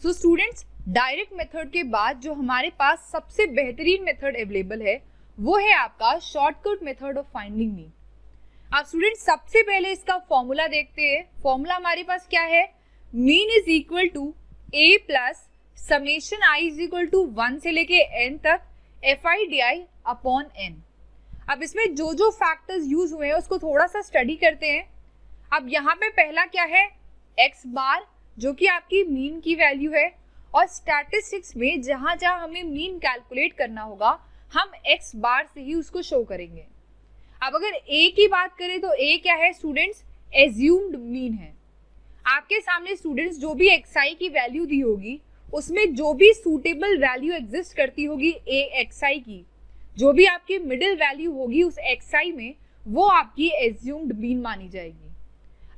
So students, direct method के बाद जो हमारे पास सबसे बेहतरीन मेथड अवेलेबल है वो है आपका shortcut method of finding mean. अब स्टूडेंट्स, सबसे पहले इसका फॉर्मूला देखते हैं। फॉर्मूला हमारे पास क्या है? Mean is equal to A plus summation I is equal to 1 से लेके n तक FI/DI अपॉन n। अब इसमें जो जो फैक्टर्स यूज हुए हैं उसको थोड़ा सा स्टडी करते हैं। अब यहाँ पे पहला क्या है? x बार, जो कि आपकी मीन की वैल्यू है, और स्टैटिस्टिक्स में जहां जहां हमें मीन कैलकुलेट करना होगा हम x बार से ही उसको शो करेंगे। अब अगर a की बात करें तो a क्या है स्टूडेंट्स? एज्यूम्ड मीन है। आपके सामने स्टूडेंट्स जो भी xi की वैल्यू दी होगी उसमें जो भी सूटेबल वैल्यू एग्जिस्ट करती होगी axi की, जो भी आपकी मिडिल वैल्यू होगी उस xi में, वो आपकी एज्यूम्ड मीन मानी जाएगी।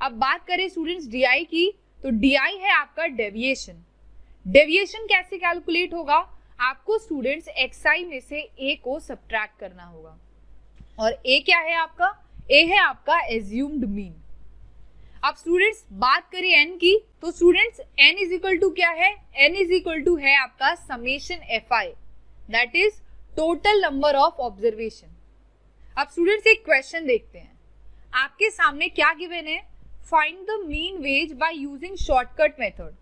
अब बात करें स्टूडेंट्स di की, तो di है आपका डेविएशन। डेविएशन कैसे कैलकुलेट होगा? आपको स्टूडेंट्स xi में से a को सब्ट्रैक्ट करना होगा, और a क्या है आपका? a है आपका एज्यूम्ड मीन। अब स्टूडेंट्स बात करें n की, तो students n is equal to क्या है? n इज इक्वल टू है आपका summation fi, that is total number of observation. अब स्टूडेंट्स एक क्वेश्चन देखते हैं। आपके सामने क्या गिवन है? Find the mean wage by using shortcut method.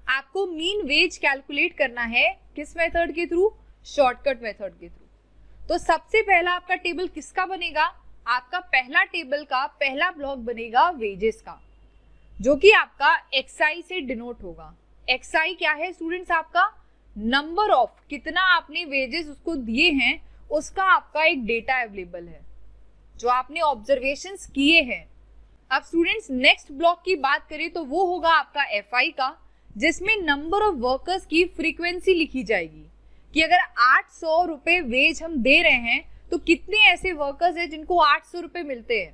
आपको मीन वेज कैलकुलेट करना है किस मेथड के थ्रू? शॉर्टकट मेथड के थ्रू। तो सबसे पहला आपका टेबल किसका बनेगा? आपका पहला टेबल का पहला ब्लॉक बनेगा वेजेस का, जो कि आपका xi से डिनोट होगा। xi क्या है स्टूडेंट्स? आपका नंबर ऑफ, कितना आपने वेजेस उसको दिए हैं उसका आपका एक डेटा अवेलेबल है जो आपने ऑब्जर्वेशंस किए हैं। अब स्टूडेंट्स नेक्स्ट ब्लॉक की बात करें तो वो होगा आपका fi का, जिसमें नंबर ऑफ वर्कर्स की फ्रीक्वेंसी लिखी जाएगी कि अगर 800 रुपए वेज हम दे रहे हैं तो कितने ऐसे वर्कर्स हैं जिनको 800 रुपए मिलते हैं,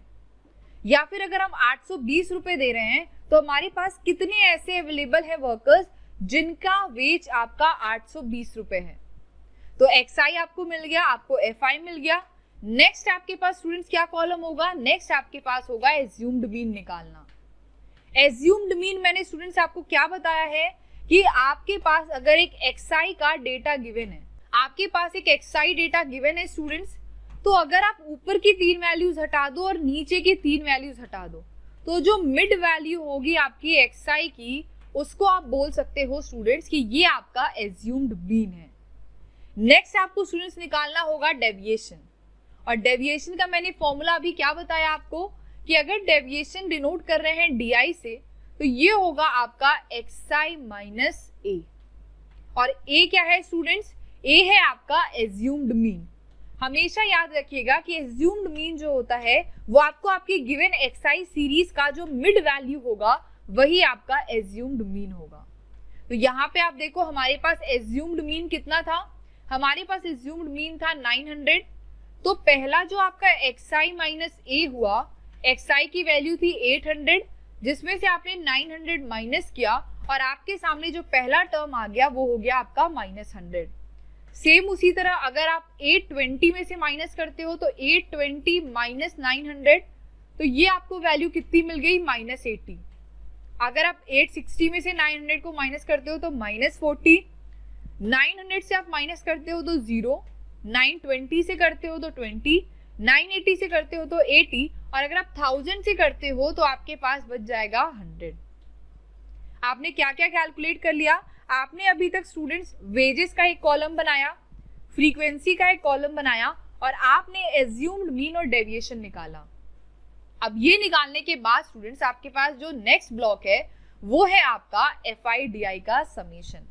या फिर अगर हम 820 रुपए दे रहे हैं तो हमारे पास कितने ऐसे अवेलेबल है वर्कर्स जिनका वेज आपका 820 रुपए है। तो xi आपको मिल गया, आपको fi मिल गया। नेक्स्ट आपके पास स्टूडेंट्स क्या कॉलम होगा? नेक्स्ट आपके पास होगा एज्यूम्ड मीन निकालना। एज्यूम्ड मीन मैंने स्टूडेंट्स आपको क्या बताया है कि आपके पास अगर एक xi का डेटा गिवन है, आपके पास एक xi डेटा गिवन है स्टूडेंट्स, तो अगर आप ऊपर की 3 वैल्यूज हटा दो और नीचे की 3 वैल्यूज हटा दो, तो जो मिड वैल्यू होगी आपकी xi की, उसको आप बोल सकते हो स्टूडेंट्स कि ये आपका एज्यूम्ड मीन है। नेक्स्ट आपको स्टूडेंट्स निकालना होगा डेविएशन, और डेविएशन का मैंने फॉर्मूला अभी क्या बताया आपको कि अगर डेविएशन डिनोट कर रहे हैं di से, तो ये होगा आपका xi माइनस a, और a क्या है स्टूडेंट्स? a है आपका एज्यूम्ड मीन। हमेशा याद रखिएगा कि एज्यूम्ड मीन जो होता है वो आपको आपकी गिवन xi सीरीज का जो मिड वैल्यू होगा वही आपका एज्यूम्ड मीन होगा। तो यहाँ पे आप देखो हमारे पास एज्यूम्ड मीन कितना था? हमारे पास एज्यूम्ड मीन था 900। तो पहला जो आपका xi माइनस a हुआ, xi की वैल्यू थी 800, जिसमें से आपने 900 माइनस किया और आपके सामने जो पहला टर्म आ गया वो हो गया आपका -100। सेम उसी तरह अगर आप 820 में से माइनस करते हो तो 820 माइनस 900, तो ये आपको वैल्यू कितनी मिल गई? -80। अगर आप 860 में से 900 को माइनस करते हो तो -40, 900 से आप माइनस करते हो तो 0, 920 से करते हो तो 20, 980 से करते हो तो 80, और अगर आप 1000 से करते हो तो आपके पास बच जाएगा 100। आपने क्या क्या कैलकुलेट कर लिया? आपने अभी तक स्टूडेंट्स वेजेस का एक कॉलम बनाया, फ्रीक्वेंसी का एक कॉलम बनाया, और आपने एज्यूम्ड मीन और डेविएशन निकाला। अब ये निकालने के बाद स्टूडेंट्स आपके पास जो नेक्स्ट ब्लॉक है वो है आपका FI/DI का समेशन।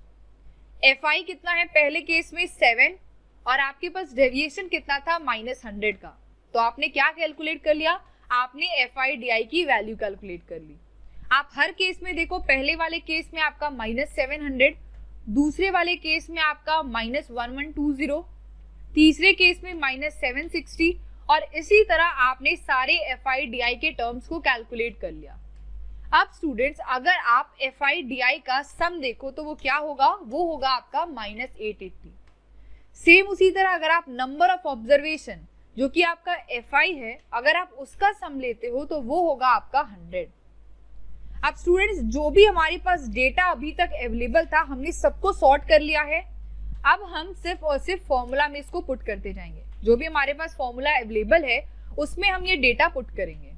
FI कितना है? पहले केस में 7, और आपके पास डेविएशन कितना था? -100 का। तो आपने क्या कैलकुलेट कर लिया? आपने FI/DI की वैल्यू कैलकुलेट कर ली। आप हर केस में देखो, पहले वाले केस में आपका -700, दूसरे वाले केस में आपका -1120, तीसरे केस में -760, और इसी तरह आपने सारे FI/DI के टर्म्स को कैलकुलेट कर लिया। अब स्टूडेंट्स अगर आप FI/DI का सम देखो तो वो क्या होगा? वो होगा आपका -880। सेम उसी तरह अगर आप नंबर ऑफ ऑब्जर्वेशन जो कि आपका FI है, अगर आप उसका सम लेते हो तो वो होगा आपका 100। अब स्टूडेंट्स जो भी हमारे पास डेटा अभी तक अवेलेबल था हमने सबको सॉर्ट कर लिया है। अब हम सिर्फ और सिर्फ फॉर्मूला में इसको पुट करते जाएंगे। जो भी हमारे पास फॉर्मूला अवेलेबल है उसमें हम ये डेटा पुट करेंगे।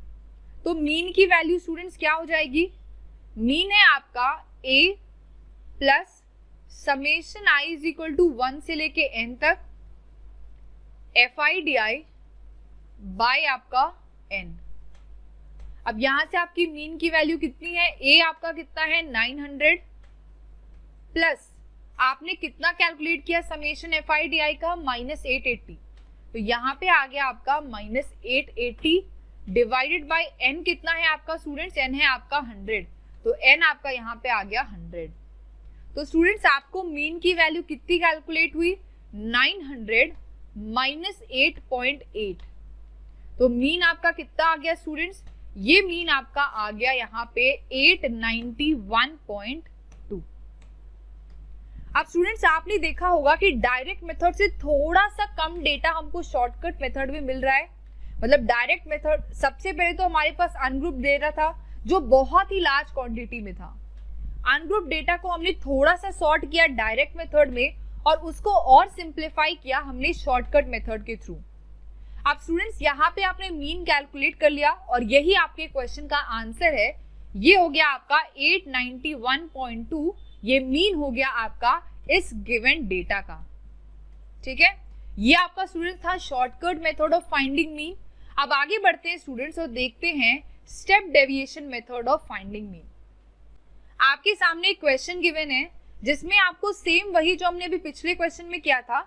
तो मीन की वैल्यू स्टूडेंट्स क्या हो जाएगी? मीन है आपका a plus summation i is equal to 1 से लेके n तक fi/di बाय आपका n। अब यहां से आपकी मीन की वैल्यू कितनी है? a आपका कितना है? 900 प्लस आपने कितना कैलकुलेट किया समेशन fi/di का? -880। तो यहाँ पे आ गया आपका -880 डिवाइडेड बाय n कितना है आपका स्टूडेंट्स? n है आपका 100। तो n आपका यहाँ पे आ गया 100। तो स्टूडेंट्स आपको मीन की वैल्यू कितनी कैलकुलेट हुई? 900 माइनस 8.8। तो मीन आपका कितना आ गया स्टूडेंट्स? ये मीन आपका आ गया यहाँ पे 891.2। अब स्टूडेंट्स आपने देखा होगा कि डायरेक्ट मेथड से थोड़ा सा कम डेटा हमको शॉर्टकट मेथड में मिल रहा है। मतलब डायरेक्ट मेथड सबसे पहले तो हमारे पास अनग्रुप दे रहा था जो बहुत ही लार्ज क्वांटिटी में था। अनग्रुप डेटा को हमने थोड़ा सा सॉर्ट किया डायरेक्ट मेथड में और उसको और सिंप्लीफाई किया हमने शॉर्टकट मेथड के थ्रू। अब स्टूडेंट्स यहाँ पे आपने मीन कैलकुलेट कर लिया और यही आपके क्वेश्चन का आंसर है। ये हो गया आपका 891.2। ये मीन हो गया आपका इस गिवन डेटा का। ठीक है, ये आपका स्टूडेंट था shortcut method of finding mean. अब आगे बढ़ते हैं स्टूडेंट्स और देखते हैं step deviation method of finding mean. आपके सामने एक क्वेश्चन गिवन है जिसमें आपको सेम वही जो हमने अभी पिछले क्वेश्चन में किया था।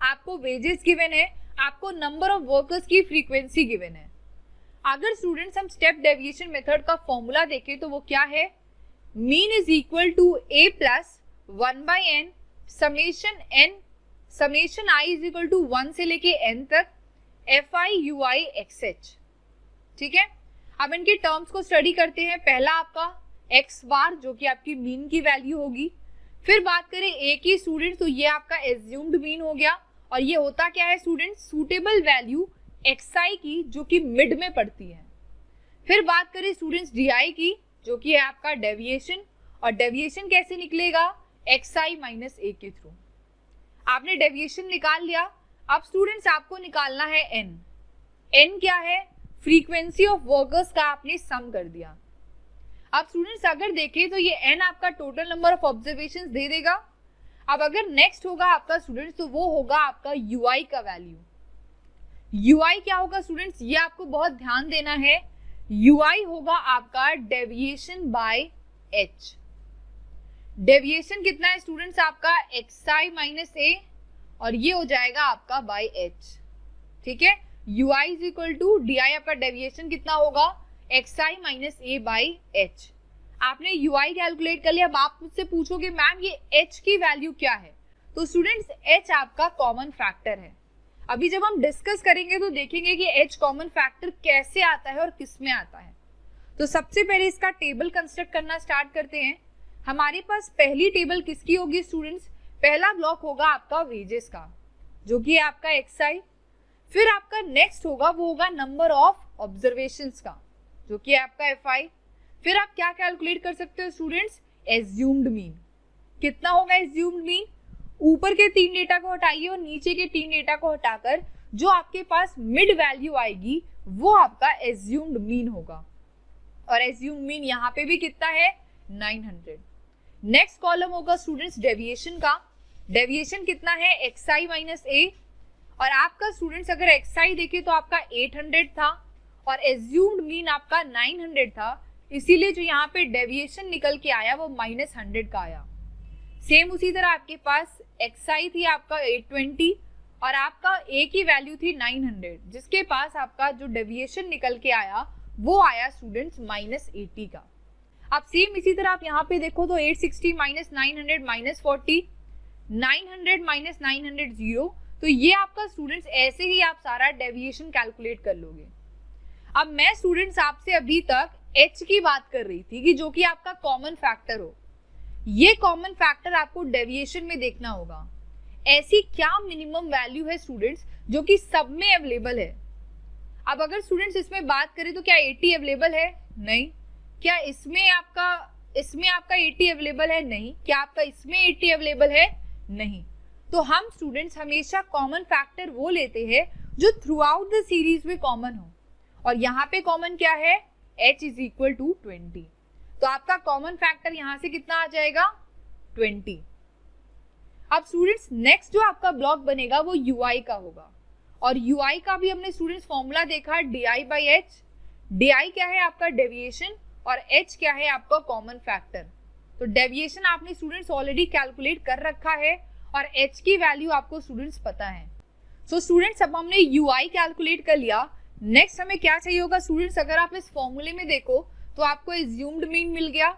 आपको वेजेस गिवन है, आपको नंबर ऑफ वर्कर्स की फ्रीक्वेंसी गिवन है। अगर स्टूडेंट्स हम स्टेप डेविएशन मेथड का फॉर्मूला देखें तो वो क्या है? Mean is equal to a plus 1/n summation i is equal to 1 से लेके n तक fi/ui xh। ठीक है, अब इनके टर्म्स को स्टडी करते हैं। पहला आपका x बार जो कि आपकी मीन की वैल्यू होगी। फिर बात करें a की स्टूडेंट्स तो ये आपका एज्यूम्ड मीन हो गया और ये होता क्या है स्टूडेंट्स? सूटेबल वैल्यू xi की जो कि मिड में पड़ती है। फिर बात करें स्टूडेंट्स di की जो कि है आपका डेविएशन, और डेविएशन कैसे निकलेगा? xi माइनस a के थ्रू। आपने डेविएशन निकाल लिया। अब स्टूडेंट्स आपको निकालना है n। n क्या है? फ्रीक्वेंसी ऑफ वर्कर्स का आपने सम कर दिया। अब स्टूडेंट्स अगर देखें तो ये n आपका टोटल नंबर ऑफ ऑब्जर्वेशंस दे देगा। अब अगर नेक्स्ट होगा आपका स्टूडेंट्स तो वो होगा आपका ui का वैल्यू। ui क्या होगा स्टूडेंट्स? ये आपको बहुत ध्यान देना है। ui होगा आपका डेविएशन बाय h। डेविएशन कितना है स्टूडेंट्स आपका? xi माइनस a और ये हो जाएगा आपका बाय h। ठीक है, ui is equal to di आपका डेविएशन कितना होगा? xi minus a by h। आपने ui कैलकुलेट कर लिया। अब आप मुझसे पूछोगे मैम ये h की वैल्यू क्या है? तो स्टूडेंट्स h आपका कॉमन फैक्टर है। अभी जब हम डिस्कस करेंगे तो देखेंगे कि h कॉमन फैक्टर कैसे आता है और किस में आता है। तो सबसे पहले इसका टेबल कंस्ट्रक्ट करना स्टार्ट करते हैं। हमारे पास पहली टेबल किसकी होगी स्टूडेंट्स? पहला ब्लॉक होगा आपका वेजेस का जो कि है आपका xi। फिर आपका नेक्स्ट होगा वो होगा नंबर ऑफ ऑब्जर्वेशंस का जो कि है आपका fi। फिर आप क्या कैलकुलेट कर सकते हो स्टूडेंट्स? Assumed mean. कितना होगा एज्यूम्ड मीन? ऊपर के 3 डेटा को हटाइए और नीचे के 3 डेटा को हटाकर जो आपके पास मिड वैल्यू आएगी वो आपका एज्यूम्ड मीन होगा। और एज्यूम्ड मीन यहाँ पे भी कितना है? 900। नेक्स्ट कॉलम होगा स्टूडेंट्स डेविएशन का। डेविएशन कितना है? xi minus a। और आपका स्टूडेंट्स अगर xi देखे तो आपका 800 था और एज्यूम्ड मीन आपका 900 था, इसीलिए जो यहाँ पे डेविएशन निकल के आया वो -100 का आया। सेम उसी तरह आपके पास xi थी आपका 820 और आपका a की वैल्यू थी 900 जिसके पास आपका जो डेविएशन निकल के आया वो आया स्टूडेंट्स -80 का। अब सेम इसी तरह आप यहाँ पे देखो तो 860 माइनस 900 माइनस 40, 900 माइनस 900 0। तो ये आपका स्टूडेंट्स ऐसे ही आप सारा डेविएशन कैलकुलेट कर लोगे। अब मैं स्टूडेंट्स आपसे अभी तक h की बात कर रही थी कि जो कि आपका कॉमन फैक्टर हो। ये कॉमन फैक्टर आपको डेविएशन में देखना होगा। ऐसी क्या मिनिमम वैल्यू है स्टूडेंट्स जो कि सब में अवेलेबल है? अब अगर स्टूडेंट्स इसमें बात करें तो क्या 80 अवेलेबल है? नहीं। क्या इसमें आपका 80 अवेलेबल है? नहीं। क्या आपका इसमें 80 अवेलेबल है? नहीं। तो हम स्टूडेंट्स हमेशा कॉमन फैक्टर वो लेते हैं जो थ्रू आउट द सीरीज में कॉमन हो, और यहाँ पे कॉमन क्या है? h is equal to 20। तो आपका कॉमन फैक्टर यहाँ से कितना आ जाएगा? 20। अब स्टूडेंट्स नेक्स्ट जो आपका ब्लॉक बनेगा वो ui का होगा, और ui का भी हमने स्टूडेंट्स फॉर्मूला देखा di बाई h। di क्या है? आपका डेविएशन, और h क्या है? आपका कॉमन फैक्टर। तो डेविएशन आपने स्टूडेंट्स ऑलरेडी कैलकुलेट कर रखा है, और h की वैल्यू आपको स्टूडेंट्स पता है। सो स्टूडेंट्स अब हमने ui कैलकुलेट कर लिया। नेक्स्ट हमें क्या चाहिए होगा स्टूडेंट्स? अगर आप इस फॉर्मूले में देखो तो आपको एज्यूम्ड मीन मिल गया,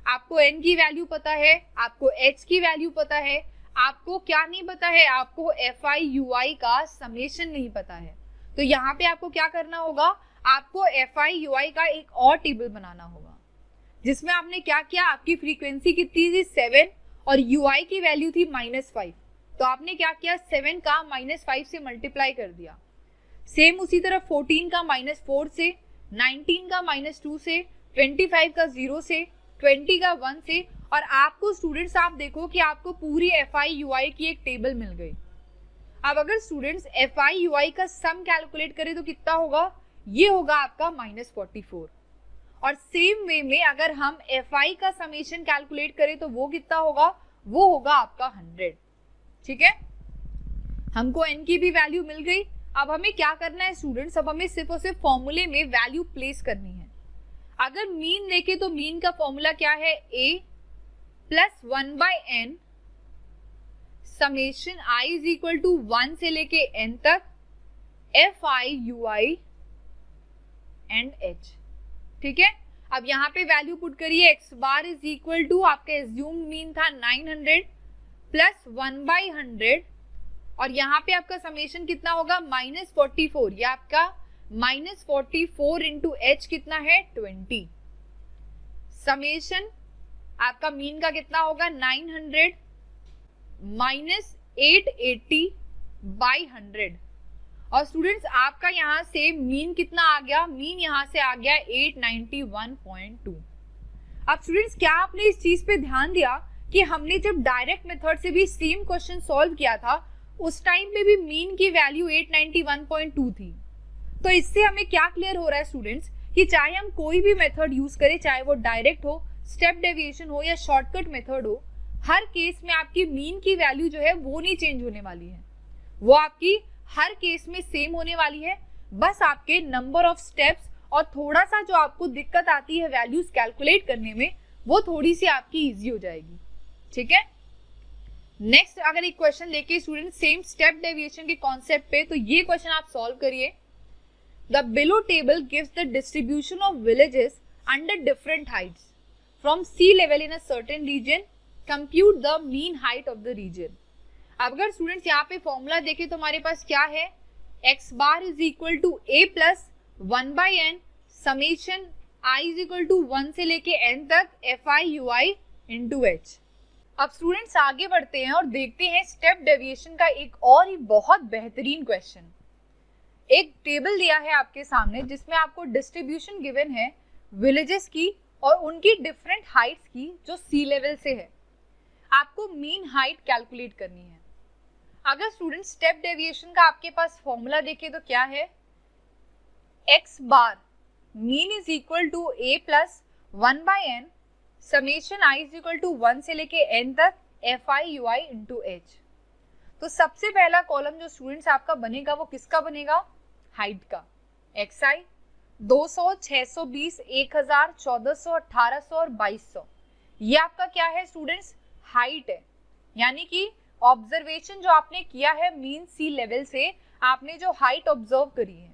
आपको n की वैल्यू पता है, आपको h की वैल्यू पता है, आपको क्या नहीं पता है? आपको fi ui का समेशन नहीं पता है। तो यहाँ पे आपको क्या करना होगा? आपको fi ui का एक और टेबल बनाना होगा, जिसमें आपने क्या किया? आपकी फ्रीक्वेंसी कितनी थी? 7, और ui की वैल्यू थी -5। तो आपने क्या किया? 7 का -5 से मल्टीप्लाई कर दिया। सेम उसी तरह 14 का -4 से, 19 का -2 से, 25 का 0 से, 20 का 1 से, और आपको स्टूडेंट्स आप देखो कि आपको पूरी fi ui की एक टेबल मिल गई। अब अगर स्टूडेंट्स fi ui का सम कैलकुलेट करें तो कितना होगा? ये होगा आपका -44। और सेम वे में अगर हम fi का समेशन कैलकुलेट करें तो वो कितना होगा? वो होगा आपका 100। ठीक है, हमको n की भी वैल्यू मिल गई। अब हमें क्या करना है स्टूडेंट्स? अब हमें सिर्फ और सिर्फ फॉर्मूले में वैल्यू प्लेस करनी है। अगर मीन देखे तो मीन का फॉर्मूला क्या है? a plus 1/n summation i is equal to 1 से लेके n तक fi ui एंड h। ठीक है, अब यहाँ पे वैल्यू पुट करिए। x bar is equal to आपका एज्यूम्ड मीन था 900 प्लस 1/100, और यहाँ पे आपका समेशन कितना होगा? -44। ये आपका -44 इंटू h कितना है? 20। समेशन आपका मीन का कितना होगा? 900 माइनस 880 बाई 100। और स्टूडेंट्स आपका यहाँ से मीन कितना आ गया? मीन यहाँ से आ गया 891.2। अब स्टूडेंट्स क्या आपने इस चीज पे ध्यान दिया कि हमने जब डायरेक्ट मेथड से भी सेम क्वेश्चन सॉल्व किया था उस टाइम पे भी मीन की वैल्यू 891.2 थी। तो इससे हमें क्या क्लियर हो रहा है स्टूडेंट्स कि चाहे हम कोई भी मेथड यूज करें, चाहे वो डायरेक्ट हो, स्टेप डेविएशन हो या शॉर्टकट मेथड हो, हर केस में आपकी मीन की वैल्यू जो है वो नहीं चेंज होने वाली है, वो आपकी हर केस में सेम होने वाली है। बस आपके नंबर ऑफ स्टेप्स और थोड़ा सा जो आपको दिक्कत आती है वैल्यूज कैलकुलेट करने में, वो थोड़ी सी आपकी इजी हो जाएगी। ठीक है, नेक्स्ट अगर एक क्वेश्चन लेके स्टूडेंट सेम स्टेप डेविएशन के कॉन्सेप्ट पे, तो ये क्वेश्चन आप सॉल्व करिए। The below table gives the distribution of villages under different heights from sea level in a certain region, compute the mean height of the region. अब अगर students यहाँ पे फॉर्मूला देखें तो हमारे पास क्या है? x bar is equal to a plus 1/n summation i is equal to 1 से लेके n तक fi ui इंटू h। अब स्टूडेंट्स आगे बढ़ते हैं और देखते हैं स्टेप डेविएशन का एक और ही बहुत बेहतरीन क्वेश्चन। एक टेबल दिया है आपके सामने जिसमें आपको डिस्ट्रीब्यूशन गिवन है विलेजेस की और उनकी डिफरेंट हाइट्स की जो सी लेवल से है। आपको मीन हाइट कैलकुलेट करनी है। अगर स्टूडेंट स्टेप डेविएशन का आपके पास फॉर्मूला देखे तो क्या है? x bar mean is equal to a plus 1/n summation i is equal to 1 से लेके n तक fi ui इंटू h। तो सबसे पहला कॉलम जो स्टूडेंट्स आपका बनेगा वो किसका बनेगा? हाइट का। xi 200, 620, 1000, 1400, 1800 और 2200, ये आपका क्या है स्टूडेंट्स? हाइट है। यानी कि ऑब्जर्वेशन जो आपने किया है मीन सी लेवल से, आपने जो हाइट ऑब्जर्व करी है।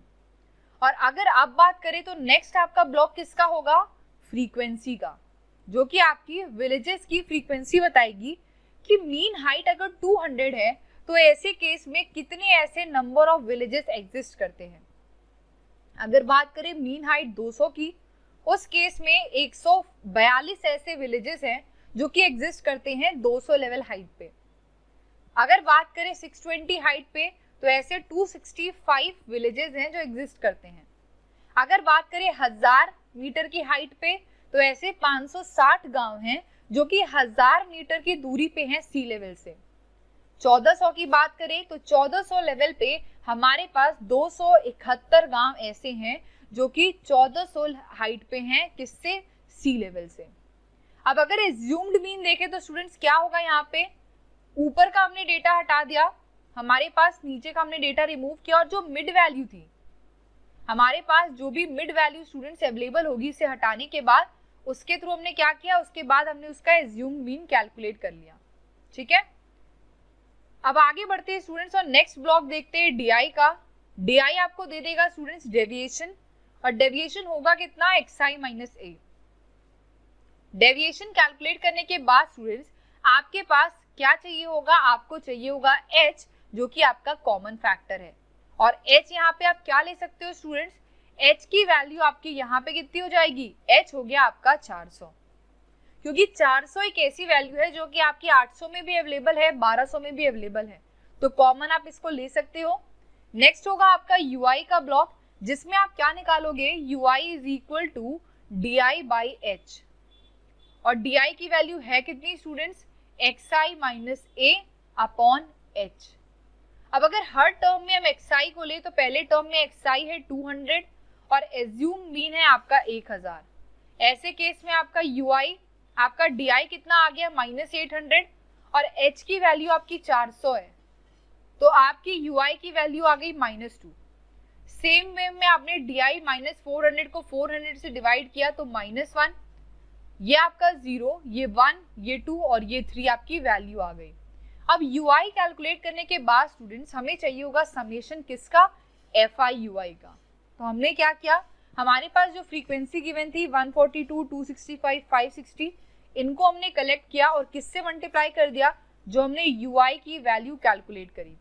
और अगर आप बात करें तो नेक्स्ट आपका ब्लॉक किसका होगा? फ्रीक्वेंसी का, जो कि आपकी विलेजेस की फ्रीक्वेंसी बताएगी कि मीन हाइट अगर 200 है तो ऐसे केस में कितने ऐसे नंबर ऑफ विलेजेस एग्जिस्ट करते हैं। अगर बात करें मीन हाइट 200 की, उस केस में 142 ऐसे विलेजेस हैं जो कि एग्जिस्ट करते हैं 200 लेवल हाइट पे। अगर बात करें 620 हाइट पे तो ऐसे 265 विलेजेस हैं जो एग्जिस्ट करते हैं। अगर बात करें 1000 मीटर की हाइट पे तो ऐसे 560 गांव हैं जो कि 1000 मीटर की दूरी पे हैं सी लेवल से। 1400 की बात करें तो 1400 लेवल पे हमारे पास 271 गांव ऐसे हैं जो कि 1400 हाइट पे हैं, किससे? सी लेवल से। अब अगर एज्यूम्ड मीन देखें तो स्टूडेंट्स क्या होगा, यहाँ पे ऊपर का हमने डेटा हटा दिया, हमारे पास नीचे का हमने डेटा रिमूव किया, और जो मिड वैल्यू थी हमारे पास, जो भी मिड वैल्यू स्टूडेंट्स अवेलेबल होगी इसे हटाने के बाद, उसके थ्रू हमने क्या किया, उसके बाद हमने उसका एज्यूम्ड मीन कैलकुलेट कर लिया। ठीक है, अब आगे बढ़ते हैं स्टूडेंट्स और नेक्स्ट ब्लॉक देखते हैं डीआई का। डीआई आपको दे देगा स्टूडेंट्स डेविएशन, और डेविएशन होगा कितना? xi minus a। Deviation calculate करने के बाद स्टूडेंट्स आपके पास क्या चाहिए होगा? आपको चाहिए होगा h, जो कि आपका कॉमन फैक्टर है। और h यहाँ पे आप क्या ले सकते हो स्टूडेंट्स? h की वैल्यू आपकी यहाँ पे कितनी हो जाएगी? h हो गया आपका 400, क्योंकि 400 एक ऐसी वैल्यू है जो कि आपकी 800 में भी अवेलेबल है, 1200 में भी अवेलेबल है, तो कॉमन आप इसको ले सकते हो। नेक्स्ट होगा आपका ui का ब्लॉक, जिसमें आप क्या निकालोगे? ui is equal to di by h, और di की वैल्यू है कितनी students? xi minus a upon h। अब अगर हर टर्म में हम xi को ले तो पहले टर्म में xi है 200 और एज्यूम मीन है आपका 1000। ऐसे केस में आपका ui, आपका di कितना आ गया? माइनस 800, और h की वैल्यू आपकी 400 है, तो आपकी ui की वैल्यू आ गई -2। सेम वे में आपने di माइनस 400 को 400 से डिवाइड किया तो -1, ये आपका 0, ये 1, ये 2 और ये 3 आपकी वैल्यू आ गई। अब ui कैलकुलेट करने के बाद स्टूडेंट्स हमें चाहिए होगा समेशन किसका? fi ui का। तो हमने क्या किया, हमारे पास जो फ्रीक्वेंसी गिवन थी 142, 265, 560, इनको हमने कलेक्ट किया और किससे मल्टीप्लाई कर दिया? जो हमने ui की वैल्यू कैलकुलेट करी थी,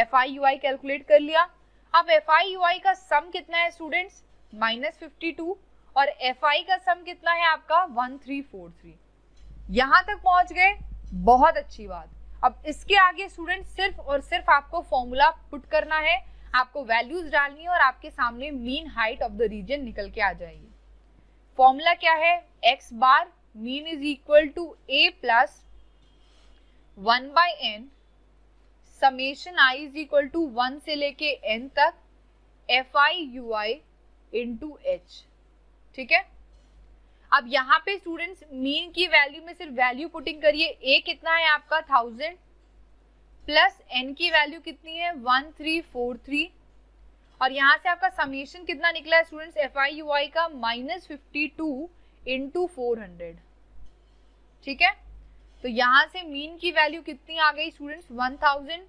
fi ui कैलकुलेट कर लिया। अब fi ui का सम कितना है स्टूडेंट्स? -52, और fi का सम कितना है आपका? 1343। यहां तक पहुंच गए, बहुत अच्छी बात। अब इसके आगे स्टूडेंट सिर्फ और सिर्फ आपको फॉर्मूला पुट करना है, आपको वैल्यूज डालनी है और आपके सामने mean height of the region निकल के आ जाएगी। फॉर्मूला क्या है? x bar mean is equal to a plus 1 by n summation i is equal to 1 से लेके n तक fi ui इंटू h। ठीक है, अब यहाँ पे स्टूडेंट्स मीन की वैल्यू में सिर्फ वैल्यू पुटिंग करिए। a कितना है आपका? 1000 प्लस n की वैल्यू कितनी है? 1343, और यहाँ से आपका समेशन कितना निकला है स्टूडेंट्स? fi ui का -52 इंटू 400। ठीक है, तो यहाँ से मीन की वैल्यू कितनी आ गई स्टूडेंट्स? 1000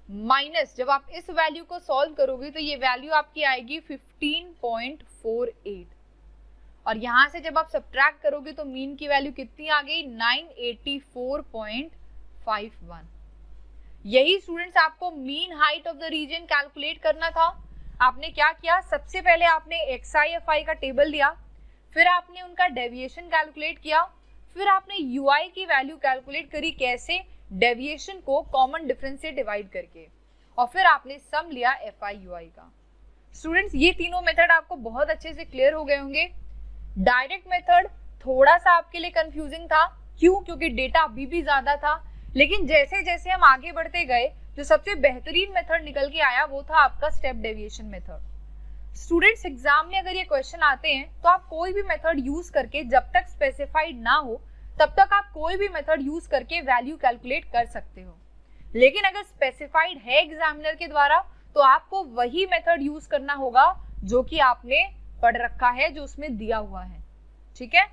माइनस, जब आप इस वैल्यू को सॉल्व करोगे तो ये वैल्यू आपकी आएगी 15.48, और यहाँ से जब आप सब्ट्रैक्ट करोगे तो मीन की वैल्यू कितनी आ गई? 984.51। यही स्टूडेंट्स आपको mean height of the region calculate करना था। आपने क्या किया? सबसे पहले आपने xi fi का टेबल लिया, फिर आपने उनका डेविएशन कैलकुलेट किया, फिर आपने ui की वैल्यू कैलकुलेट करी। कैसे? डेविएशन को कॉमन डिफरेंस से डिवाइड करके, और फिर आपने सम लिया fi ui का। स्टूडेंट्स ये तीनों मेथड आपको बहुत अच्छे से क्लियर हो गए होंगे। डायरेक्ट मेथड थोड़ा सा आपके लिए कंफ्यूजिंग था, क्यों? क्योंकि डेटा अभी भी ज्यादा था, लेकिन जैसे जैसे हम आगे बढ़ते गए जो सबसे बेहतरीन मेथड निकल के आया वो था आपका step deviation method. Students exam में अगर ये क्वेश्चन आते हैं तो आप कोई भी मेथड यूज करके, जब तक स्पेसिफाइड ना हो तब तक आप कोई भी मेथड यूज करके वैल्यू कैलकुलेट कर सकते हो, लेकिन अगर स्पेसिफाइड है एग्जामिनर के द्वारा तो आपको वही मेथड यूज करना होगा जो कि आपने पढ़ रखा है, जो उसमें दिया हुआ है। ठीक है,